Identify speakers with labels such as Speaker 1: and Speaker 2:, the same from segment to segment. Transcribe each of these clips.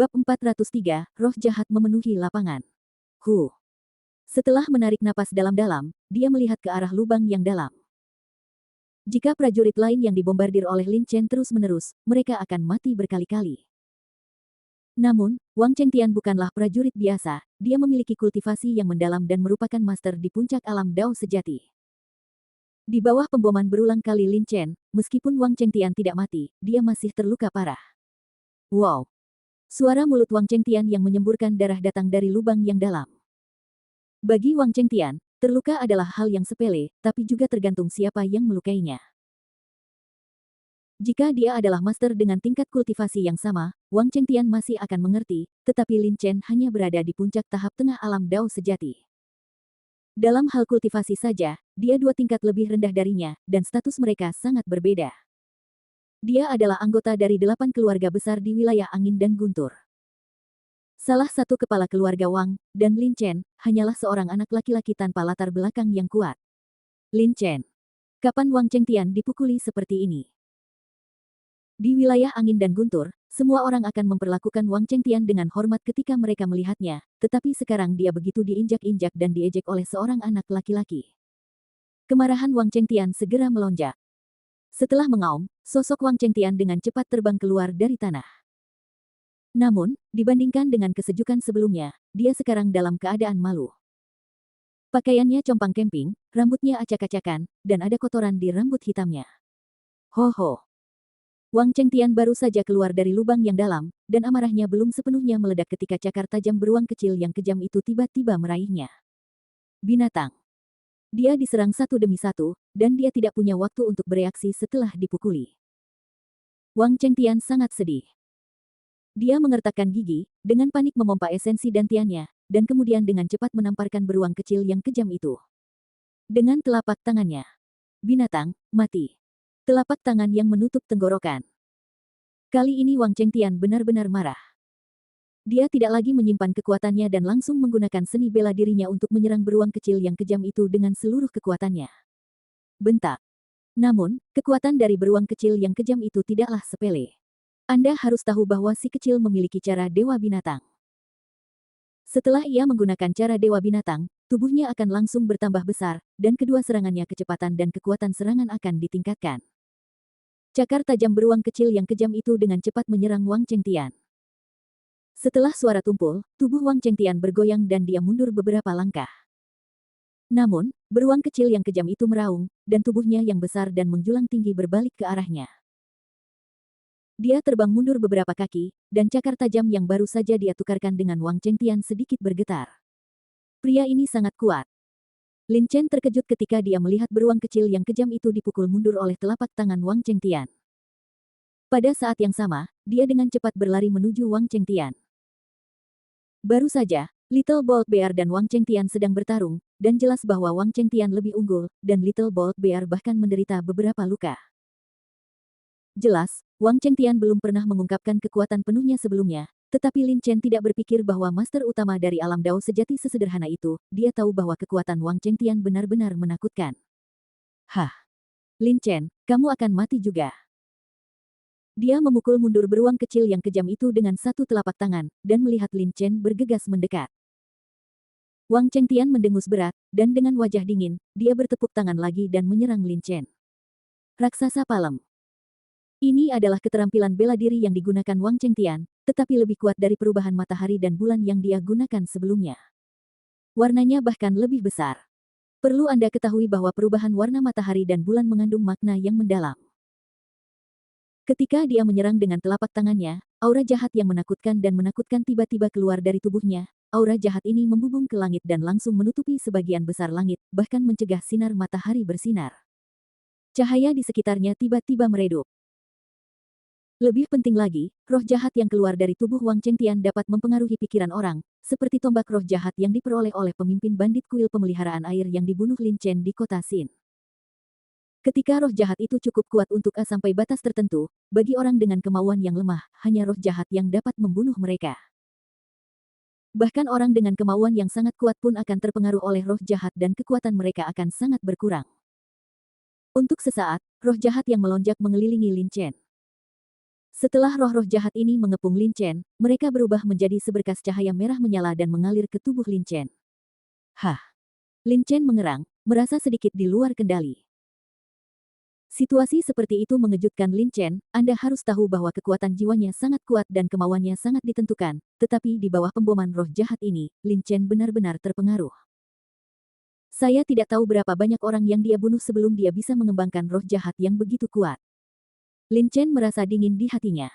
Speaker 1: Bab 403, Roh Jahat memenuhi lapangan. Setelah menarik napas dalam-dalam, dia melihat ke arah lubang yang dalam. Jika prajurit lain yang dibombardir oleh Lin Chen terus-menerus, mereka akan mati berkali-kali. Namun, Wang Chengtian bukanlah prajurit biasa, dia memiliki kultivasi yang mendalam dan merupakan master di puncak alam Dao sejati. Di bawah pemboman berulang kali Lin Chen, meskipun Wang Chengtian tidak mati, dia masih terluka parah. Wow! Suara mulut Wang Chengtian yang menyemburkan darah datang dari lubang yang dalam. Bagi Wang Chengtian, terluka adalah hal yang sepele, tapi juga tergantung siapa yang melukainya. Jika dia adalah master dengan tingkat kultivasi yang sama, Wang Chengtian masih akan mengerti, tetapi Lin Chen hanya berada di puncak tahap tengah alam Dao sejati. Dalam hal kultivasi saja, dia 2 tingkat lebih rendah darinya, dan status mereka sangat berbeda. Dia adalah anggota dari 8 keluarga besar di wilayah angin dan guntur. Salah satu kepala keluarga Wang, dan Lin Chen, hanyalah seorang anak laki-laki tanpa latar belakang yang kuat. Lin Chen. Kapan Wang Chengtian dipukuli seperti ini? Di wilayah angin dan guntur, semua orang akan memperlakukan Wang Chengtian dengan hormat ketika mereka melihatnya, tetapi sekarang dia begitu diinjak-injak dan diejek oleh seorang anak laki-laki. Kemarahan Wang Chengtian segera melonjak. Setelah mengaum, sosok Wang Chengtian dengan cepat terbang keluar dari tanah. Namun, dibandingkan dengan kesejukan sebelumnya, dia sekarang dalam keadaan malu. Pakaiannya compang camping, rambutnya acak-acakan, dan ada kotoran di rambut hitamnya. Ho. Wang Chengtian baru saja keluar dari lubang yang dalam, dan amarahnya belum sepenuhnya meledak ketika cakar tajam beruang kecil yang kejam itu tiba-tiba meraihnya. Binatang. Dia diserang satu demi satu, dan dia tidak punya waktu untuk bereaksi setelah dipukuli. Wang Chengtian sangat sedih. Dia mengertakkan gigi, dengan panik memompa esensi dantiannya, dan kemudian dengan cepat menamparkan beruang kecil yang kejam itu. Dengan telapak tangannya. Binatang, mati. Telapak tangan yang menutup tenggorokan. Kali ini Wang Chengtian benar-benar marah. Dia tidak lagi menyimpan kekuatannya dan langsung menggunakan seni bela dirinya untuk menyerang beruang kecil yang kejam itu dengan seluruh kekuatannya. Bentak. Namun, kekuatan dari beruang kecil yang kejam itu tidaklah sepele. Anda harus tahu bahwa si kecil memiliki cara dewa binatang. Setelah ia menggunakan cara dewa binatang, tubuhnya akan langsung bertambah besar, dan kedua serangannya kecepatan dan kekuatan serangan akan ditingkatkan. Cakar tajam beruang kecil yang kejam itu dengan cepat menyerang Wang Chengtian. Setelah suara tumpul, tubuh Wang Chengtian bergoyang dan dia mundur beberapa langkah. Namun, beruang kecil yang kejam itu meraung, dan tubuhnya yang besar dan menjulang tinggi berbalik ke arahnya. Dia terbang mundur beberapa kaki, dan cakar tajam yang baru saja dia tukarkan dengan Wang Chengtian sedikit bergetar. Pria ini sangat kuat. Lin Chen terkejut ketika dia melihat beruang kecil yang kejam itu dipukul mundur oleh telapak tangan Wang Chengtian. Pada saat yang sama, dia dengan cepat berlari menuju Wang Chengtian. Baru saja, Little Bold Bear dan Wang Chengtian sedang bertarung, dan jelas bahwa Wang Chengtian lebih unggul, dan Little Bold Bear bahkan menderita beberapa luka. Jelas, Wang Chengtian belum pernah mengungkapkan kekuatan penuhnya sebelumnya, tetapi Lin Chen tidak berpikir bahwa master utama dari alam Dao sejati sesederhana itu. Dia tahu bahwa kekuatan Wang Chengtian benar-benar menakutkan. Hah! Lin Chen, kamu akan mati juga. Dia memukul mundur beruang kecil yang kejam itu dengan satu telapak tangan, dan melihat Lin Chen bergegas mendekat. Wang Chengtian mendengus berat, dan dengan wajah dingin, dia bertepuk tangan lagi dan menyerang Lin Chen. Raksasa Palem. Ini adalah keterampilan bela diri yang digunakan Wang Chengtian, tetapi lebih kuat dari perubahan matahari dan bulan yang dia gunakan sebelumnya. Warnanya bahkan lebih besar. Perlu Anda ketahui bahwa perubahan warna matahari dan bulan mengandung makna yang mendalam. Ketika dia menyerang dengan telapak tangannya, aura jahat yang menakutkan dan menakutkan tiba-tiba keluar dari tubuhnya. Aura jahat ini membubung ke langit dan langsung menutupi sebagian besar langit, bahkan mencegah sinar matahari bersinar. Cahaya di sekitarnya tiba-tiba meredup. Lebih penting lagi, roh jahat yang keluar dari tubuh Wang Chengtian dapat mempengaruhi pikiran orang, seperti tombak roh jahat yang diperoleh oleh pemimpin bandit kuil pemeliharaan air yang dibunuh Lin Chen di kota Xin. Ketika roh jahat itu cukup kuat untuk sampai batas tertentu, bagi orang dengan kemauan yang lemah, hanya roh jahat yang dapat membunuh mereka. Bahkan orang dengan kemauan yang sangat kuat pun akan terpengaruh oleh roh jahat dan kekuatan mereka akan sangat berkurang. Untuk sesaat, roh jahat yang melonjak mengelilingi Lin Chen. Setelah roh-roh jahat ini mengepung Lin Chen, mereka berubah menjadi seberkas cahaya merah menyala dan mengalir ke tubuh Lin Chen. Hah! Lin Chen mengerang, merasa sedikit di luar kendali. Situasi seperti itu mengejutkan Lin Chen. Anda harus tahu bahwa kekuatan jiwanya sangat kuat dan kemauannya sangat ditentukan, tetapi di bawah pemboman roh jahat ini, Lin Chen benar-benar terpengaruh. Saya tidak tahu berapa banyak orang yang dia bunuh sebelum dia bisa mengembangkan roh jahat yang begitu kuat. Lin Chen merasa dingin di hatinya.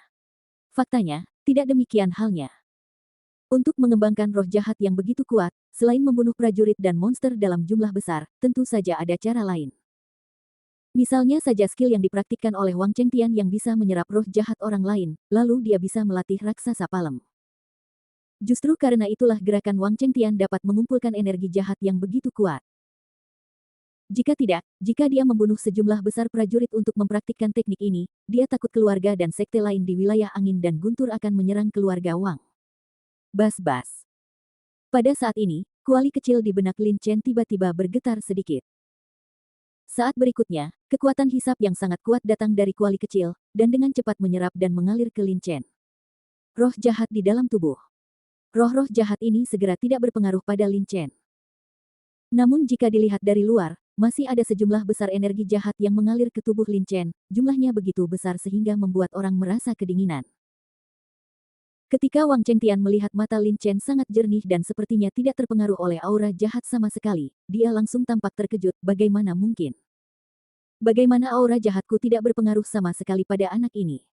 Speaker 1: Faktanya, tidak demikian halnya. Untuk mengembangkan roh jahat yang begitu kuat, selain membunuh prajurit dan monster dalam jumlah besar, tentu saja ada cara lain. Misalnya saja skill yang dipraktikkan oleh Wang Chengtian yang bisa menyerap roh jahat orang lain, lalu dia bisa melatih raksasa palem. Justru karena itulah gerakan Wang Chengtian dapat mengumpulkan energi jahat yang begitu kuat. Jika tidak, jika dia membunuh sejumlah besar prajurit untuk mempraktikkan teknik ini, dia takut keluarga dan sekte lain di wilayah angin dan guntur akan menyerang keluarga Wang. Bas-bas. Pada saat ini, kuali kecil di benak Lin Chen tiba-tiba bergetar sedikit. Saat berikutnya, kekuatan hisap yang sangat kuat datang dari kuali kecil, dan dengan cepat menyerap dan mengalir ke Lin Chen. Roh jahat di dalam tubuh. Roh-roh jahat ini segera tidak berpengaruh pada Lin Chen. Namun jika dilihat dari luar, masih ada sejumlah besar energi jahat yang mengalir ke tubuh Lin Chen, jumlahnya begitu besar sehingga membuat orang merasa kedinginan. Ketika Wang Chengtian melihat mata Lin Chen sangat jernih dan sepertinya tidak terpengaruh oleh aura jahat sama sekali, dia langsung tampak terkejut, bagaimana mungkin? Bagaimana aura jahatku tidak berpengaruh sama sekali pada anak ini?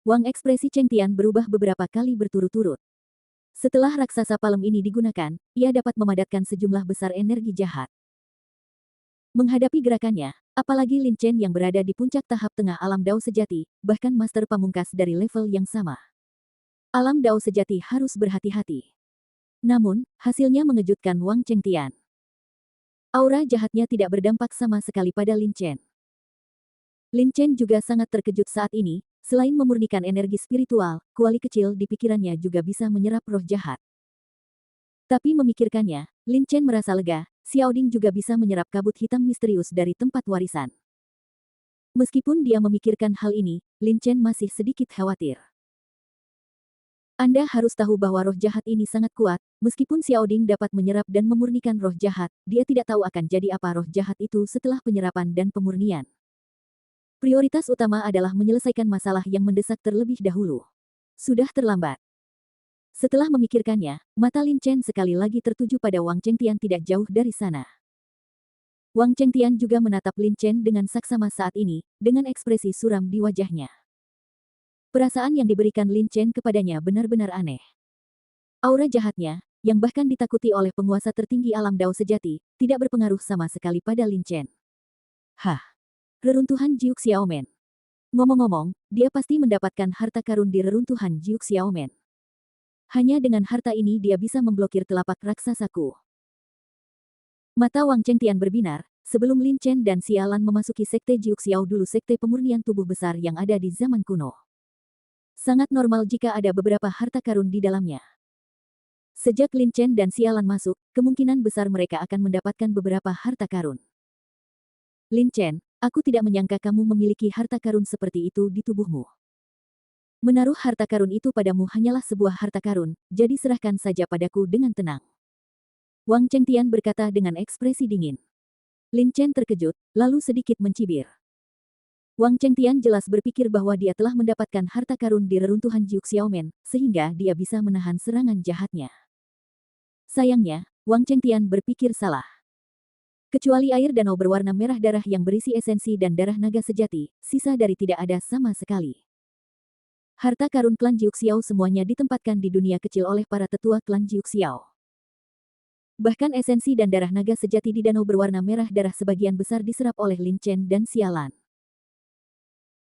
Speaker 1: Wang ekspresi Chengtian berubah beberapa kali berturut-turut. Setelah raksasa palem ini digunakan, ia dapat memadatkan sejumlah besar energi jahat. Menghadapi gerakannya, apalagi Lin Chen yang berada di puncak tahap tengah alam Dao sejati, bahkan master pamungkas dari level yang sama. Alam Dao sejati harus berhati-hati. Namun, hasilnya mengejutkan Wang Chengtian. Aura jahatnya tidak berdampak sama sekali pada Lin Chen. Lin Chen juga sangat terkejut saat ini, selain memurnikan energi spiritual, kuali kecil di pikirannya juga bisa menyerap roh jahat. Tapi memikirkannya, Lin Chen merasa lega, Xiaoding juga bisa menyerap kabut hitam misterius dari tempat warisan. Meskipun dia memikirkan hal ini, Lin Chen masih sedikit khawatir. Anda harus tahu bahwa roh jahat ini sangat kuat, meskipun Xiaoding dapat menyerap dan memurnikan roh jahat, dia tidak tahu akan jadi apa roh jahat itu setelah penyerapan dan pemurnian. Prioritas utama adalah menyelesaikan masalah yang mendesak terlebih dahulu. Sudah terlambat. Setelah memikirkannya, mata Lin Chen sekali lagi tertuju pada Wang Chengtian tidak jauh dari sana. Wang Chengtian juga menatap Lin Chen dengan saksama saat ini, dengan ekspresi suram di wajahnya. Perasaan yang diberikan Lin Chen kepadanya benar-benar aneh. Aura jahatnya, yang bahkan ditakuti oleh penguasa tertinggi alam Dao sejati, tidak berpengaruh sama sekali pada Lin Chen. Hah! Reruntuhan Jiuk Xiaomen. Ngomong-ngomong, dia pasti mendapatkan harta karun di reruntuhan Jiuk Xiaomen. Hanya dengan harta ini dia bisa memblokir telapak raksasaku. Mata Wang Chengtian berbinar, sebelum Lin Chen dan Xialan memasuki sekte Jiuk Xiao dulu sekte pemurnian tubuh besar yang ada di zaman kuno. Sangat normal jika ada beberapa harta karun di dalamnya. Sejak Lin Chen dan Xialan masuk, kemungkinan besar mereka akan mendapatkan beberapa harta karun. Lin Chen, aku tidak menyangka kamu memiliki harta karun seperti itu di tubuhmu. Menaruh harta karun itu padamu hanyalah sebuah harta karun, jadi serahkan saja padaku dengan tenang. Wang Chengtian berkata dengan ekspresi dingin. Lin Chen terkejut, lalu sedikit mencibir. Wang Chengtian jelas berpikir bahwa dia telah mendapatkan harta karun di reruntuhan Jiuk Xiaomen, sehingga dia bisa menahan serangan jahatnya. Sayangnya, Wang Chengtian berpikir salah. Kecuali air danau berwarna merah darah yang berisi esensi dan darah naga sejati, sisa dari tidak ada sama sekali. Harta karun klan Jiuk Xiao semuanya ditempatkan di dunia kecil oleh para tetua klan Jiuk Xiao. Bahkan esensi dan darah naga sejati di danau berwarna merah darah sebagian besar diserap oleh Lin Chen dan Xialan.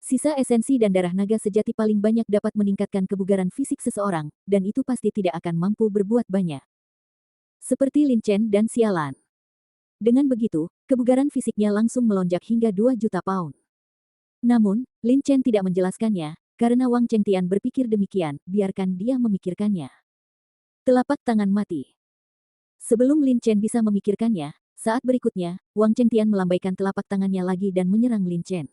Speaker 1: Sisa esensi dan darah naga sejati paling banyak dapat meningkatkan kebugaran fisik seseorang, dan itu pasti tidak akan mampu berbuat banyak. Seperti Lin Chen dan Xialan. Dengan begitu, kebugaran fisiknya langsung melonjak hingga 2 juta pound. Namun, Lin Chen tidak menjelaskannya, karena Wang Chengtian berpikir demikian, biarkan dia memikirkannya. Telapak tangan mati. Sebelum Lin Chen bisa memikirkannya, saat berikutnya, Wang Chengtian melambaikan telapak tangannya lagi dan menyerang Lin Chen.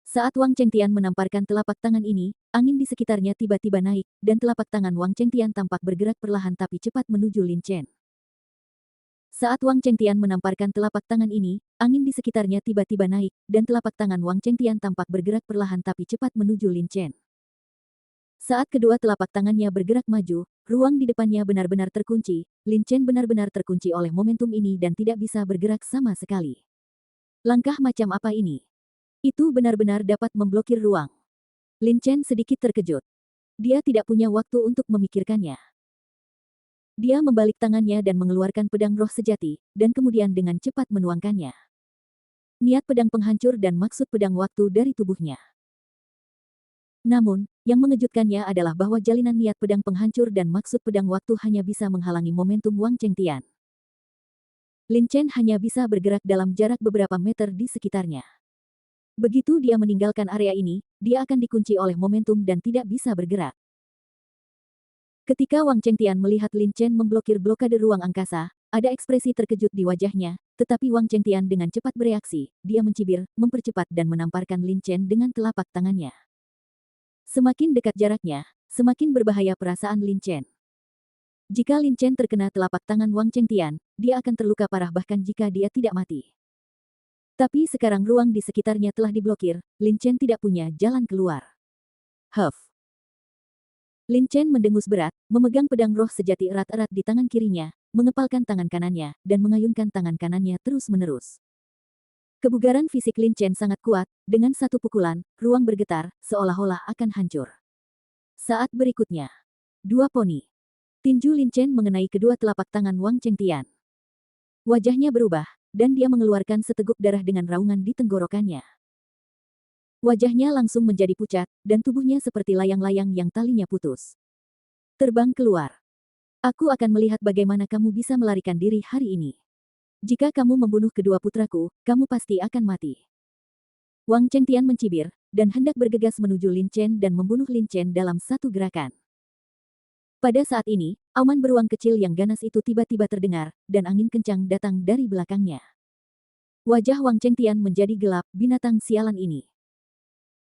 Speaker 1: Saat Wang Chengtian menamparkan telapak tangan ini, angin di sekitarnya tiba-tiba naik, dan telapak tangan Wang Chengtian tampak bergerak perlahan tapi cepat menuju Lin Chen. Saat Wang Chengtian menamparkan telapak tangan ini, angin di sekitarnya tiba-tiba naik, dan telapak tangan Wang Chengtian tampak bergerak perlahan tapi cepat menuju Lin Chen. Saat kedua telapak tangannya bergerak maju, ruang di depannya benar-benar terkunci. Lin Chen benar-benar terkunci oleh momentum ini dan tidak bisa bergerak sama sekali. Langkah macam apa ini? Itu benar-benar dapat memblokir ruang. Lin Chen sedikit terkejut. Dia tidak punya waktu untuk memikirkannya. Dia membalik tangannya dan mengeluarkan pedang roh sejati, dan kemudian dengan cepat menuangkannya. Niat pedang penghancur dan maksud pedang waktu dari tubuhnya. Namun, yang mengejutkannya adalah bahwa jalinan niat pedang penghancur dan maksud pedang waktu hanya bisa menghalangi momentum Wang Chengtian. Lin Chen hanya bisa bergerak dalam jarak beberapa meter di sekitarnya. Begitu dia meninggalkan area ini, dia akan dikunci oleh momentum dan tidak bisa bergerak. Ketika Wang Chengtian melihat Lin Chen memblokir blokade ruang angkasa, ada ekspresi terkejut di wajahnya, tetapi Wang Chengtian dengan cepat bereaksi, dia mencibir, mempercepat dan menamparkan Lin Chen dengan telapak tangannya. Semakin dekat jaraknya, semakin berbahaya perasaan Lin Chen. Jika Lin Chen terkena telapak tangan Wang Chengtian, dia akan terluka parah bahkan jika dia tidak mati. Tapi sekarang ruang di sekitarnya telah diblokir, Lin Chen tidak punya jalan keluar. Huff. Lin Chen mendengus berat, memegang pedang roh sejati erat-erat di tangan kirinya, mengepalkan tangan kanannya, dan mengayunkan tangan kanannya terus-menerus. Kebugaran fisik Lin Chen sangat kuat, dengan satu pukulan, ruang bergetar, seolah-olah akan hancur. Saat berikutnya, dua poni. Tinju Lin Chen mengenai kedua telapak tangan Wang Chengtian. Wajahnya berubah, dan dia mengeluarkan seteguk darah dengan raungan di tenggorokannya. Wajahnya langsung menjadi pucat, dan tubuhnya seperti layang-layang yang talinya putus. Terbang keluar. Aku akan melihat bagaimana kamu bisa melarikan diri hari ini. Jika kamu membunuh kedua putraku, kamu pasti akan mati. Wang Chengtian mencibir, dan hendak bergegas menuju Lin Chen dan membunuh Lin Chen dalam satu gerakan. Pada saat ini, auman beruang kecil yang ganas itu tiba-tiba terdengar, dan angin kencang datang dari belakangnya. Wajah Wang Chengtian menjadi gelap, binatang sialan ini.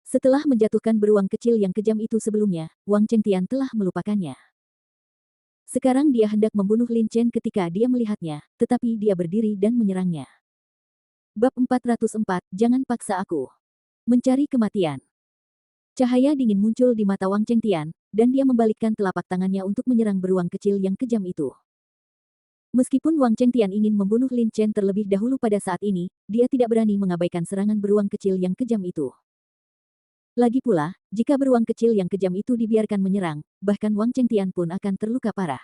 Speaker 1: Setelah menjatuhkan beruang kecil yang kejam itu sebelumnya, Wang Chengtian telah melupakannya. Sekarang dia hendak membunuh Lin Chen ketika dia melihatnya, tetapi dia berdiri dan menyerangnya. Bab 404, Jangan Paksa Aku. Mencari Kematian. Cahaya dingin muncul di mata Wang Chengtian, dan dia membalikkan telapak tangannya untuk menyerang beruang kecil yang kejam itu. Meskipun Wang Chengtian ingin membunuh Lin Chen terlebih dahulu pada saat ini, dia tidak berani mengabaikan serangan beruang kecil yang kejam itu. Lagi pula, jika beruang kecil yang kejam itu dibiarkan menyerang, bahkan Wang Chengtian pun akan terluka parah.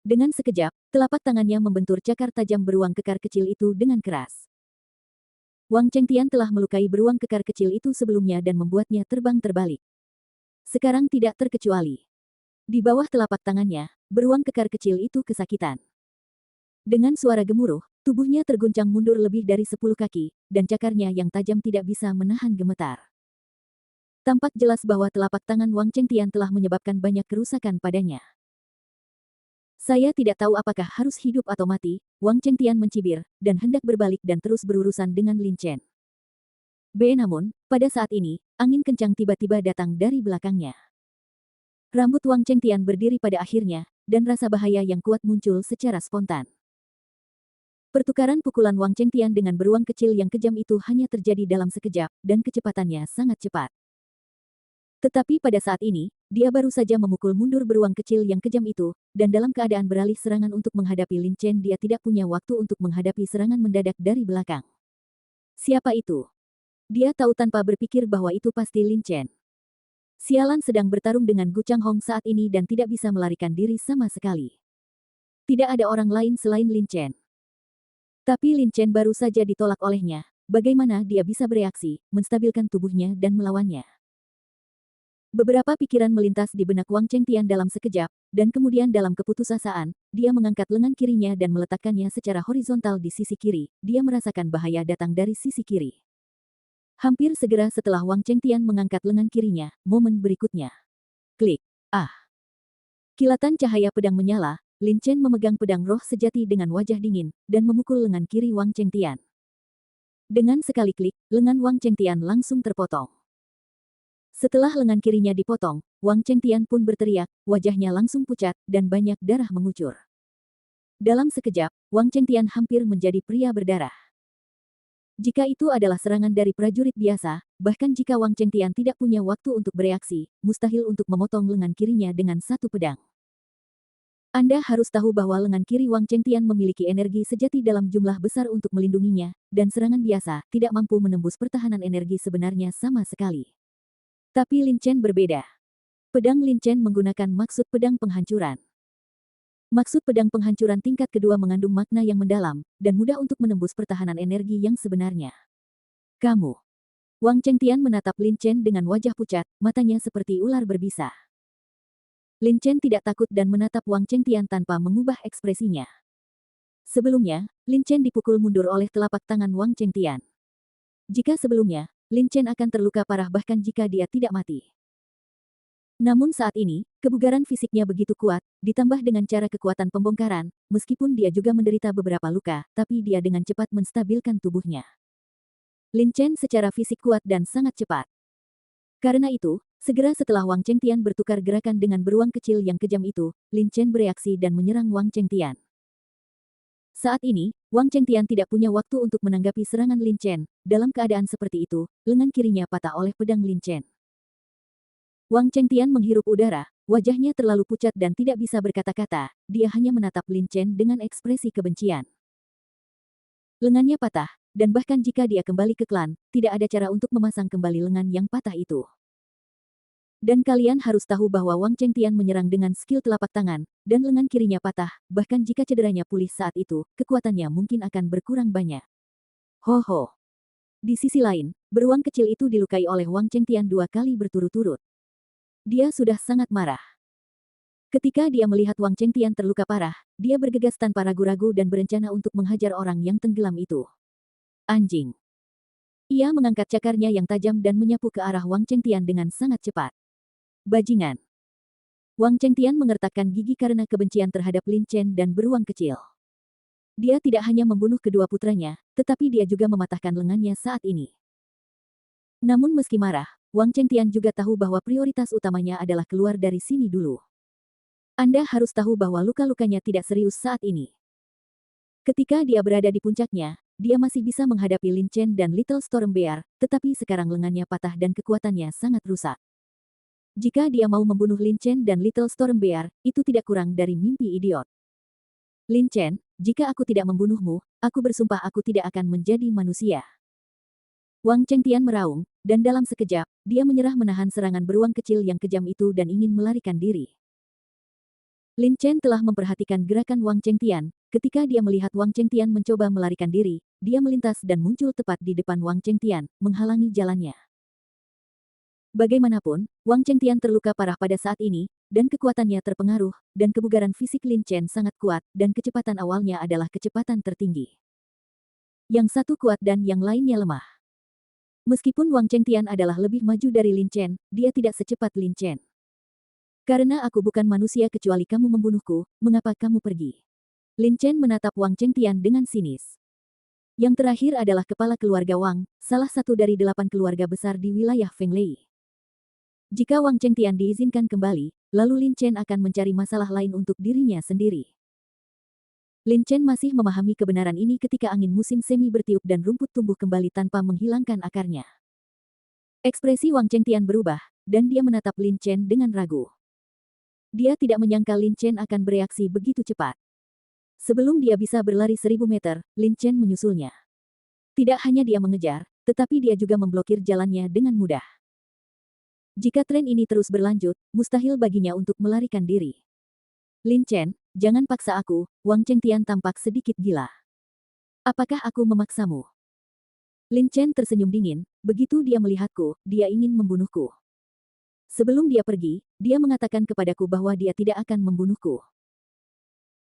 Speaker 1: Dengan sekejap, telapak tangannya membentur cakar tajam beruang kekar kecil itu dengan keras. Wang Chengtian telah melukai beruang kekar kecil itu sebelumnya dan membuatnya terbang terbalik. Sekarang tidak terkecuali. Di bawah telapak tangannya, beruang kekar kecil itu kesakitan. Dengan suara gemuruh, tubuhnya terguncang mundur lebih dari 10 kaki, dan cakarnya yang tajam tidak bisa menahan gemetar. Tampak jelas bahwa telapak tangan Wang Chengtian telah menyebabkan banyak kerusakan padanya. Saya tidak tahu apakah harus hidup atau mati, Wang Chengtian mencibir, dan hendak berbalik dan terus berurusan dengan Lin Chen. Namun, pada saat ini, angin kencang tiba-tiba datang dari belakangnya. Rambut Wang Chengtian berdiri pada akhirnya, dan rasa bahaya yang kuat muncul secara spontan. Pertukaran pukulan Wang Chengtian dengan beruang kecil yang kejam itu hanya terjadi dalam sekejap, dan kecepatannya sangat cepat. Tetapi pada saat ini, dia baru saja memukul mundur beruang kecil yang kejam itu, dan dalam keadaan beralih serangan untuk menghadapi Lin Chen dia tidak punya waktu untuk menghadapi serangan mendadak dari belakang. Siapa itu? Dia tahu tanpa berpikir bahwa itu pasti Lin Chen. Sialan sedang bertarung dengan Gu Changhong saat ini dan tidak bisa melarikan diri sama sekali. Tidak ada orang lain selain Lin Chen. Tapi Lin Chen baru saja ditolak olehnya, bagaimana dia bisa bereaksi, menstabilkan tubuhnya dan melawannya. Beberapa pikiran melintas di benak Wang Chengtian dalam sekejap, dan kemudian dalam keputusasaan, dia mengangkat lengan kirinya dan meletakkannya secara horizontal di sisi kiri. Dia merasakan bahaya datang dari sisi kiri. Hampir segera setelah Wang Chengtian mengangkat lengan kirinya, momen berikutnya. Klik. Ah. Kilatan cahaya pedang menyala, Lin Chen memegang pedang roh sejati dengan wajah dingin, dan memukul lengan kiri Wang Chengtian. Dengan sekali klik, lengan Wang Chengtian langsung terpotong. Setelah lengan kirinya dipotong, Wang Chengtian pun berteriak, wajahnya langsung pucat, dan banyak darah mengucur. Dalam sekejap, Wang Chengtian hampir menjadi pria berdarah. Jika itu adalah serangan dari prajurit biasa, bahkan jika Wang Chengtian tidak punya waktu untuk bereaksi, mustahil untuk memotong lengan kirinya dengan satu pedang. Anda harus tahu bahwa lengan kiri Wang Chengtian memiliki energi sejati dalam jumlah besar untuk melindunginya, dan serangan biasa tidak mampu menembus pertahanan energi sebenarnya sama sekali. Tapi Lin Chen berbeda. Pedang Lin Chen menggunakan maksud pedang penghancuran. Maksud pedang penghancuran tingkat kedua mengandung makna yang mendalam, dan mudah untuk menembus pertahanan energi yang sebenarnya. Kamu. Wang Chengtian menatap Lin Chen dengan wajah pucat, matanya seperti ular berbisa. Lin Chen tidak takut dan menatap Wang Chengtian tanpa mengubah ekspresinya. Sebelumnya, Lin Chen dipukul mundur oleh telapak tangan Wang Chengtian. Jika sebelumnya, Lin Chen akan terluka parah bahkan jika dia tidak mati. Namun saat ini, kebugaran fisiknya begitu kuat, ditambah dengan cara kekuatan pembongkaran, meskipun dia juga menderita beberapa luka, tapi dia dengan cepat menstabilkan tubuhnya. Lin Chen secara fisik kuat dan sangat cepat. Karena itu, segera setelah Wang Chengtian bertukar gerakan dengan beruang kecil yang kejam itu, Lin Chen bereaksi dan menyerang Wang Chengtian. Saat ini, Wang Chengtian tidak punya waktu untuk menanggapi serangan Lin Chen. Dalam keadaan seperti itu, lengan kirinya patah oleh pedang Lin Chen. Wang Chengtian menghirup udara, wajahnya terlalu pucat dan tidak bisa berkata-kata, dia hanya menatap Lin Chen dengan ekspresi kebencian. Lengannya patah, dan bahkan jika dia kembali ke klan, tidak ada cara untuk memasang kembali lengan yang patah itu. Dan kalian harus tahu bahwa Wang Chengtian menyerang dengan skill telapak tangan, dan lengan kirinya patah, bahkan jika cederanya pulih saat itu, kekuatannya mungkin akan berkurang banyak. Ho ho. Di sisi lain, beruang kecil itu dilukai oleh Wang Chengtian 2 kali berturut-turut. Dia sudah sangat marah. Ketika dia melihat Wang Chengtian terluka parah, dia bergegas tanpa ragu-ragu dan berencana untuk menghajar orang yang tenggelam itu. Anjing. Ia mengangkat cakarnya yang tajam dan menyapu ke arah Wang Chengtian dengan sangat cepat. Bajingan. Wang Chengtian mengertakkan gigi karena kebencian terhadap Lin Chen dan beruang kecil. Dia tidak hanya membunuh kedua putranya, tetapi dia juga mematahkan lengannya saat ini. Namun meski marah, Wang Chengtian juga tahu bahwa prioritas utamanya adalah keluar dari sini dulu. Anda harus tahu bahwa luka-lukanya tidak serius saat ini. Ketika dia berada di puncaknya, dia masih bisa menghadapi Lin Chen dan Little Storm Bear, tetapi sekarang lengannya patah dan kekuatannya sangat rusak. Jika dia mau membunuh Lin Chen dan Little Storm Bear, itu tidak kurang dari mimpi idiot. Lin Chen, jika aku tidak membunuhmu, aku bersumpah aku tidak akan menjadi manusia. Wang Chengtian meraung, dan dalam sekejap, dia menyerah menahan serangan beruang kecil yang kejam itu dan ingin melarikan diri. Lin Chen telah memperhatikan gerakan Wang Chengtian. Ketika dia melihat Wang Chengtian mencoba melarikan diri, dia melintas dan muncul tepat di depan Wang Chengtian, menghalangi jalannya. Bagaimanapun, Wang Chengtian terluka parah pada saat ini, dan kekuatannya terpengaruh, dan kebugaran fisik Lin Chen sangat kuat, dan kecepatan awalnya adalah kecepatan tertinggi. Yang satu kuat dan yang lainnya lemah. Meskipun Wang Chengtian adalah lebih maju dari Lin Chen, dia tidak secepat Lin Chen. Karena aku bukan manusia kecuali kamu membunuhku, mengapa kamu pergi? Lin Chen menatap Wang Chengtian dengan sinis. Yang terakhir adalah kepala keluarga Wang, salah satu dari 8 keluarga besar di wilayah Fenglei. Jika Wang Chengtian diizinkan kembali, lalu Lin Chen akan mencari masalah lain untuk dirinya sendiri. Lin Chen masih memahami kebenaran ini ketika angin musim semi bertiup dan rumput tumbuh kembali tanpa menghilangkan akarnya. Ekspresi Wang Chengtian berubah, dan dia menatap Lin Chen dengan ragu. Dia tidak menyangka Lin Chen akan bereaksi begitu cepat. Sebelum dia bisa berlari 1000 meter, Lin Chen menyusulnya. Tidak hanya dia mengejar, tetapi dia juga memblokir jalannya dengan mudah. Jika tren ini terus berlanjut, mustahil baginya untuk melarikan diri. Lin Chen, jangan paksa aku, Wang Chengtian tampak sedikit gila. Apakah aku memaksamu? Lin Chen tersenyum dingin, begitu dia melihatku, dia ingin membunuhku. Sebelum dia pergi, dia mengatakan kepadaku bahwa dia tidak akan membunuhku.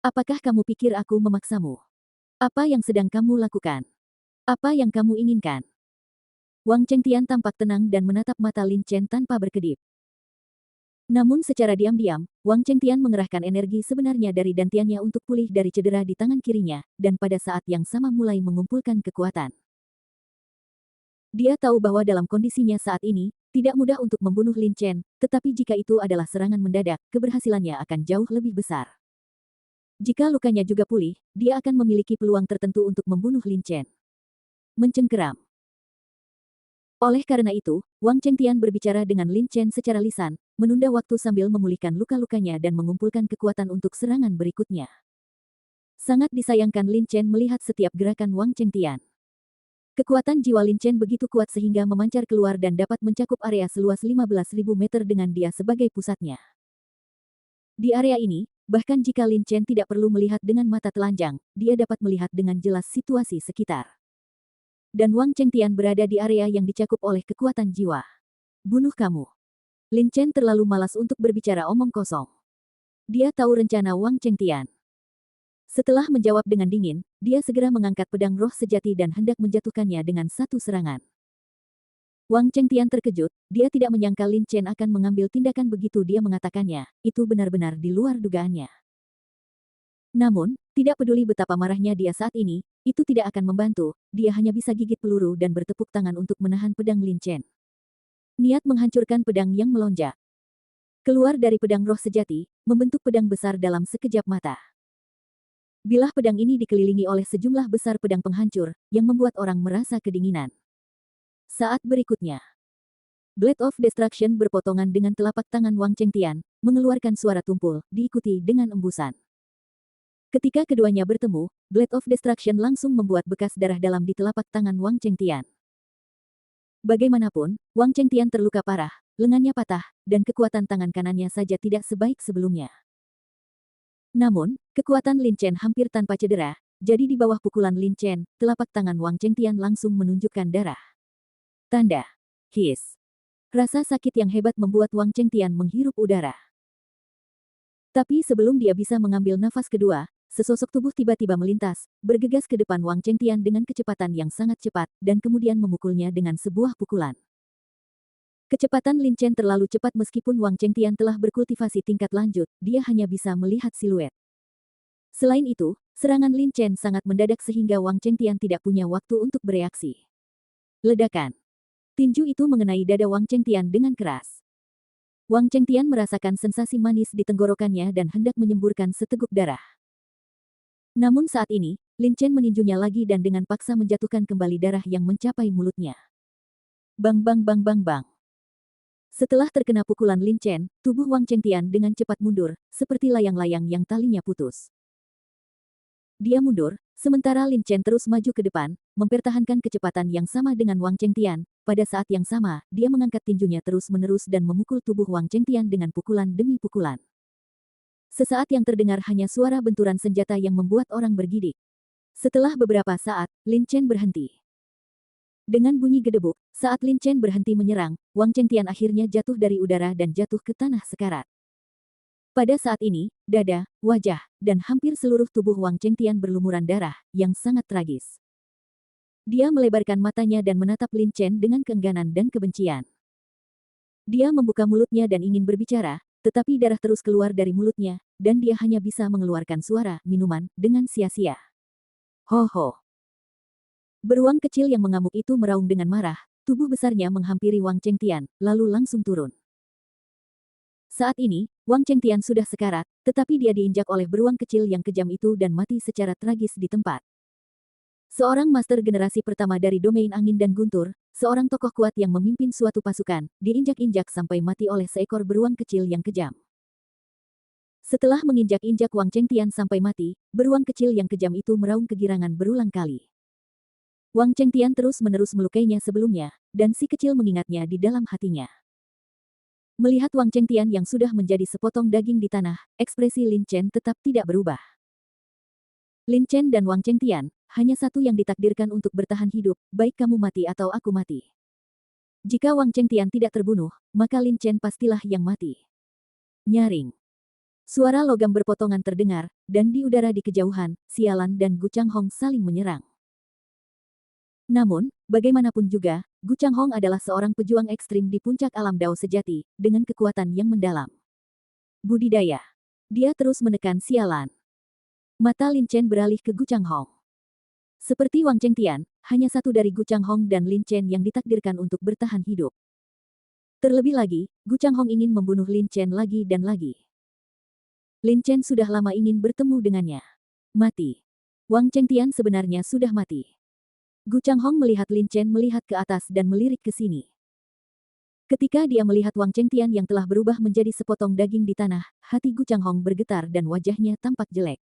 Speaker 1: Apakah kamu pikir aku memaksamu? Apa yang sedang kamu lakukan? Apa yang kamu inginkan? Wang Chengtian tampak tenang dan menatap mata Lin Chen tanpa berkedip. Namun secara diam-diam, Wang Chengtian mengerahkan energi sebenarnya dari dantiannya untuk pulih dari cedera di tangan kirinya, dan pada saat yang sama mulai mengumpulkan kekuatan. Dia tahu bahwa dalam kondisinya saat ini, tidak mudah untuk membunuh Lin Chen, tetapi jika itu adalah serangan mendadak, keberhasilannya akan jauh lebih besar. Jika lukanya juga pulih, dia akan memiliki peluang tertentu untuk membunuh Lin Chen. Mencengkeram. Oleh karena itu, Wang Chengtian berbicara dengan Lin Chen secara lisan, menunda waktu sambil memulihkan luka-lukanya dan mengumpulkan kekuatan untuk serangan berikutnya. Sangat disayangkan Lin Chen melihat setiap gerakan Wang Chengtian. Kekuatan jiwa Lin Chen begitu kuat sehingga memancar keluar dan dapat mencakup area seluas 15.000 meter dengan dia sebagai pusatnya. Di area ini, bahkan jika Lin Chen tidak perlu melihat dengan mata telanjang, dia dapat melihat dengan jelas situasi sekitar. Dan Wang Chengtian berada di area yang dicakup oleh kekuatan jiwa. Bunuh kamu. Lin Chen terlalu malas untuk berbicara omong kosong. Dia tahu rencana Wang Chengtian. Setelah menjawab dengan dingin, dia segera mengangkat pedang roh sejati dan hendak menjatuhkannya dengan satu serangan. Wang Chengtian terkejut, dia tidak menyangka Lin Chen akan mengambil tindakan begitu dia mengatakannya, itu benar-benar di luar dugaannya. Namun, tidak peduli betapa marahnya dia saat ini, itu tidak akan membantu, dia hanya bisa gigit peluru dan bertepuk tangan untuk menahan pedang Lin Chen. Niat menghancurkan pedang yang melonjak. Keluar dari pedang roh sejati, membentuk pedang besar dalam sekejap mata. Bilah pedang ini dikelilingi oleh sejumlah besar pedang penghancur, yang membuat orang merasa kedinginan. Saat berikutnya, Blade of Destruction berpotongan dengan telapak tangan Wang Chengtian, mengeluarkan suara tumpul, diikuti dengan embusan. Ketika keduanya bertemu, Blade of Destruction langsung membuat bekas darah dalam di telapak tangan Wang Chengtian. Bagaimanapun, Wang Chengtian terluka parah, lengannya patah, dan kekuatan tangan kanannya saja tidak sebaik sebelumnya. Namun, kekuatan Lin Chen hampir tanpa cedera, jadi di bawah pukulan Lin Chen, telapak tangan Wang Chengtian langsung menunjukkan darah. Tanda. His. Rasa sakit yang hebat membuat Wang Chengtian menghirup udara. Tapi sebelum dia bisa mengambil nafas kedua, sesosok tubuh tiba-tiba melintas, bergegas ke depan Wang Chengtian dengan kecepatan yang sangat cepat, dan kemudian memukulnya dengan sebuah pukulan. Kecepatan Lin Chen terlalu cepat meskipun Wang Chengtian telah berkultivasi tingkat lanjut, dia hanya bisa melihat siluet. Selain itu, serangan Lin Chen sangat mendadak sehingga Wang Chengtian tidak punya waktu untuk bereaksi. Ledakan. Tinju itu mengenai dada Wang Chengtian dengan keras. Wang Chengtian merasakan sensasi manis di tenggorokannya dan hendak menyemburkan seteguk darah. Namun saat ini, Lin Chen meninjunya lagi dan dengan paksa menjatuhkan kembali darah yang mencapai mulutnya. Bang bang bang bang bang. Setelah terkena pukulan Lin Chen, tubuh Wang Chengtian dengan cepat mundur, seperti layang-layang yang talinya putus. Dia mundur, sementara Lin Chen terus maju ke depan, mempertahankan kecepatan yang sama dengan Wang Chengtian. Pada saat yang sama, dia mengangkat tinjunya terus-menerus dan memukul tubuh Wang Chengtian dengan pukulan demi pukulan. Sesaat yang terdengar hanya suara benturan senjata yang membuat orang bergidik. Setelah beberapa saat, Lin Chen berhenti. Dengan bunyi gedebuk, saat Lin Chen berhenti menyerang, Wang Chengtian akhirnya jatuh dari udara dan jatuh ke tanah sekarat. Pada saat ini, dada, wajah, dan hampir seluruh tubuh Wang Chengtian berlumuran darah, yang sangat tragis. Dia melebarkan matanya dan menatap Lin Chen dengan keengganan dan kebencian. Dia membuka mulutnya dan ingin berbicara, tetapi darah terus keluar dari mulutnya, dan dia hanya bisa mengeluarkan suara minuman dengan sia-sia. Ho ho. Beruang kecil yang mengamuk itu meraung dengan marah, tubuh besarnya menghampiri Wang Chengtian, lalu langsung turun. Saat ini, Wang Chengtian sudah sekarat, tetapi dia diinjak oleh beruang kecil yang kejam itu dan mati secara tragis di tempat. Seorang master generasi pertama dari domain angin dan guntur, seorang tokoh kuat yang memimpin suatu pasukan, diinjak-injak sampai mati oleh seekor beruang kecil yang kejam. Setelah menginjak-injak Wang Chengtian sampai mati, beruang kecil yang kejam itu meraung kegirangan berulang kali. Wang Chengtian terus-menerus melukainya sebelumnya, dan si kecil mengingatnya di dalam hatinya. Melihat Wang Chengtian yang sudah menjadi sepotong daging di tanah, ekspresi Lin Chen tetap tidak berubah. Lin Chen dan Wang Chengtian, hanya satu yang ditakdirkan untuk bertahan hidup, baik kamu mati atau aku mati. Jika Wang Chengtian tidak terbunuh, maka Lin Chen pastilah yang mati. Nyaring. Suara logam berpotongan terdengar, dan di udara di kejauhan, Sialan dan Gu Changhong saling menyerang. Namun, bagaimanapun juga, Gu Changhong adalah seorang pejuang ekstrim di puncak alam Dao sejati, dengan kekuatan yang mendalam. Budidaya. Dia terus menekan Sialan. Mata Lin Chen beralih ke Gu Changhong. Seperti Wang Chengtian, hanya satu dari Gu Changhong dan Lin Chen yang ditakdirkan untuk bertahan hidup. Terlebih lagi, Gu Changhong ingin membunuh Lin Chen lagi dan lagi. Lin Chen sudah lama ingin bertemu dengannya. Mati. Wang Chengtian sebenarnya sudah mati. Gu Changhong melihat Lin Chen melihat ke atas dan melirik ke sini. Ketika dia melihat Wang Chengtian yang telah berubah menjadi sepotong daging di tanah, hati Gu Changhong bergetar dan wajahnya tampak jelek.